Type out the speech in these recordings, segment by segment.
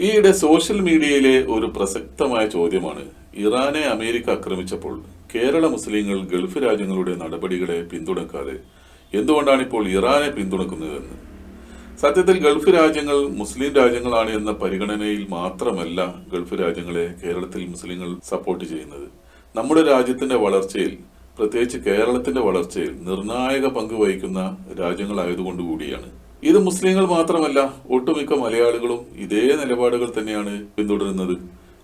ഈയിടെ സോഷ്യൽ മീഡിയയിലെ ഒരു പ്രസക്തമായ ചോദ്യമാണ്, ഇറാനെ അമേരിക്ക ആക്രമിച്ചപ്പോൾ കേരള മുസ്ലിങ്ങൾ ഗൾഫ് രാജ്യങ്ങളുടെ നടപടികളെ പിന്തുണക്കാതെ എന്തുകൊണ്ടാണ് ഇപ്പോൾ ഇറാനെ പിന്തുണക്കുന്നതെന്ന്. സത്യത്തിൽ ഗൾഫ് രാജ്യങ്ങൾ മുസ്ലിം രാജ്യങ്ങളാണ് എന്ന പരിഗണനയിൽ മാത്രമല്ല ഗൾഫ് രാജ്യങ്ങളെ കേരളത്തിൽ മുസ്ലിങ്ങൾ സപ്പോർട്ട് ചെയ്യുന്നത്. നമ്മുടെ രാജ്യത്തിന്റെ വളർച്ചയിൽ, പ്രത്യേകിച്ച് കേരളത്തിന്റെ വളർച്ചയിൽ നിർണായക പങ്ക് വഹിക്കുന്ന രാജ്യങ്ങളായതുകൊണ്ടുകൂടിയാണ്. ഇത് മുസ്ലിങ്ങൾ മാത്രമല്ല, ഒട്ടുമിക്ക മലയാളികളും ഇതേ നിലപാടുകൾ തന്നെയാണ് പിന്തുടരുന്നത്.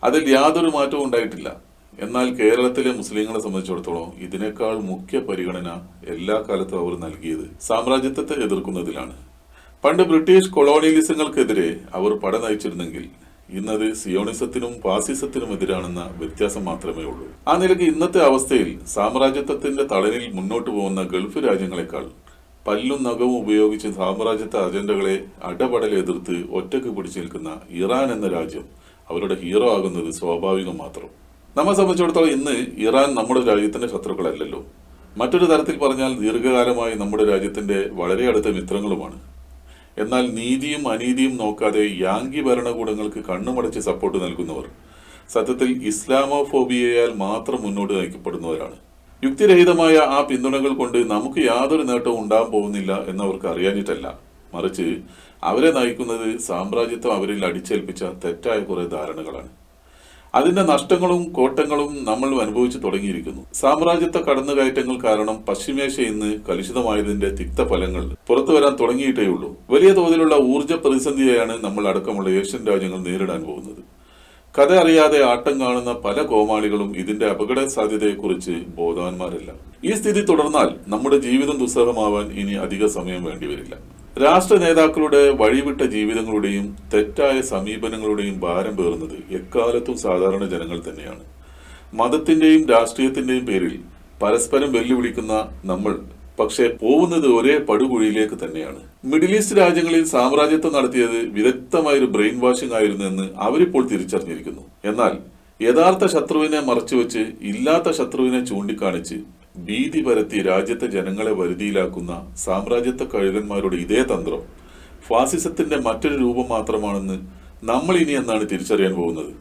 അതിൽ യാതൊരു മാറ്റവും ഉണ്ടായിട്ടില്ല. എന്നാൽ കേരളത്തിലെ മുസ്ലിങ്ങളെ സംബന്ധിച്ചിടത്തോളം ഇതിനേക്കാൾ മുഖ്യ പരിഗണന എല്ലാ കാലത്തും അവർ നൽകിയത് സാമ്രാജ്യത്വത്തെ എതിർക്കുന്നതിലാണ്. പണ്ട് ബ്രിട്ടീഷ് കൊളോണിയലിസങ്ങൾക്കെതിരെ അവർ പട നയിച്ചിരുന്നെങ്കിൽ ഇന്നത് സിയോണിസത്തിനും ഫാസിസത്തിനും എതിരാണെന്ന വ്യത്യാസം മാത്രമേ ഉള്ളൂ. ആ നിലയ്ക്ക് ഇന്നത്തെ അവസ്ഥയിൽ സാമ്രാജ്യത്വത്തിന്റെ തളനിൽ മുന്നോട്ട് പോകുന്ന ഗൾഫ് രാജ്യങ്ങളെക്കാൾ പല്ലും നഖവും ഉപയോഗിച്ച് സാമ്രാജ്യത്വ അജണ്ടകളെ അടപടലെ എതിർത്ത് ഒറ്റക്ക് പിടിച്ചു നിൽക്കുന്ന ഇറാൻ എന്ന രാജ്യം അവരുടെ ഹീറോ ആകുന്നത് സ്വാഭാവികം മാത്രം. നമ്മെ സംബന്ധിച്ചിടത്തോളം ഇന്ന് ഇറാൻ നമ്മുടെ രാജ്യത്തിന്റെ ശത്രുക്കളല്ലല്ലോ. മറ്റൊരു തരത്തിൽ പറഞ്ഞാൽ ദീർഘകാലമായി നമ്മുടെ രാജ്യത്തിന്റെ വളരെ അടുത്ത മിത്രങ്ങളുമാണ്. എന്നാൽ നീതിയും അനീതിയും നോക്കാതെ യാങ്കി ഭരണകൂടങ്ങൾക്ക് കണ്ണുമടച്ച് സപ്പോർട്ട് നൽകുന്നവർ സത്യത്തിൽ ഇസ്ലാമോഫോബിയയാൽ മാത്രം മുന്നോട്ട് നയിക്കപ്പെടുന്നവരാണ്. യുക്തിരഹിതമായ ആ പിന്തുണകൾ കൊണ്ട് നമുക്ക് യാതൊരു നേട്ടവും ഉണ്ടാകാൻ പോകുന്നില്ല എന്നവർക്ക് അറിയാഞ്ഞിട്ടല്ല, മറിച്ച് അവരെ നയിക്കുന്നത് സാമ്രാജ്യത്വം അവരിൽ അടിച്ചേൽപ്പിച്ച തെറ്റായ കുറെ ധാരണകളാണ്. അതിന്റെ നഷ്ടങ്ങളും കോട്ടങ്ങളും നമ്മൾ അനുഭവിച്ചു തുടങ്ങിയിരിക്കുന്നു. സാമ്രാജ്യത്വ കടന്നുകയറ്റങ്ങൾ കാരണം പശ്ചിമേഷ്യ ഇന്ന് കലുഷിതമായതിന്റെ തിക്തഫലങ്ങൾ പുറത്തു വരാൻ തുടങ്ങിയിട്ടേയുള്ളൂ. വലിയ തോതിലുള്ള ഊർജ്ജ പ്രതിസന്ധിയെയാണ് നമ്മൾ അടക്കമുള്ള ഏഷ്യൻ രാജ്യങ്ങൾ നേരിടാൻ പോകുന്നത്. കഥ അറിയാതെ ആട്ടം കാണുന്ന പല കോമാളികളും ഇതിന്റെ അപകട സാധ്യതയെക്കുറിച്ച് ബോധവാന്മാരല്ല. ഈ സ്ഥിതി തുടർന്നാൽ നമ്മുടെ ജീവിതം ദുസ്സഹമാവാൻ ഇനി അധിക സമയം വേണ്ടിവരില്ല. രാഷ്ട്ര നേതാക്കളുടെ വഴിവിട്ട ജീവിതങ്ങളുടെയും തെറ്റായ സമീപനങ്ങളുടെയും ഭാരം പേറുന്നത് എക്കാലത്തും സാധാരണ ജനങ്ങൾ തന്നെയാണ്. മതത്തിന്റെയും രാഷ്ട്രീയത്തിന്റെയും പേരിൽ പരസ്പരം വെല്ലുവിളിക്കുന്ന നമ്മൾ പക്ഷേ പോകുന്നത് ഒരേ പടുകുഴിയിലേക്ക് തന്നെയാണ്. മിഡിൽ ഈസ്റ്റ് രാജ്യങ്ങളിൽ സാമ്രാജ്യത്വം നടത്തിയത് വിദഗ്ധമായൊരു ബ്രെയിൻ വാഷിംഗ് ആയിരുന്നു എന്ന് അവരിപ്പോൾ തിരിച്ചറിഞ്ഞിരിക്കുന്നു. എന്നാൽ യഥാർത്ഥ ശത്രുവിനെ മറച്ചുവെച്ച് ഇല്ലാത്ത ശത്രുവിനെ ചൂണ്ടിക്കാണിച്ച് ഭീതി പരത്തി രാജ്യത്തെ ജനങ്ങളെ വരുതിയിലാക്കുന്ന സാമ്രാജ്യത്വ കഴുകന്മാരുടെ ഇതേ തന്ത്രം ഫാസിസത്തിന്റെ മറ്റൊരു രൂപം മാത്രമാണെന്ന് നമ്മൾ ഇനി എന്നാണ് തിരിച്ചറിയാൻ പോകുന്നത്.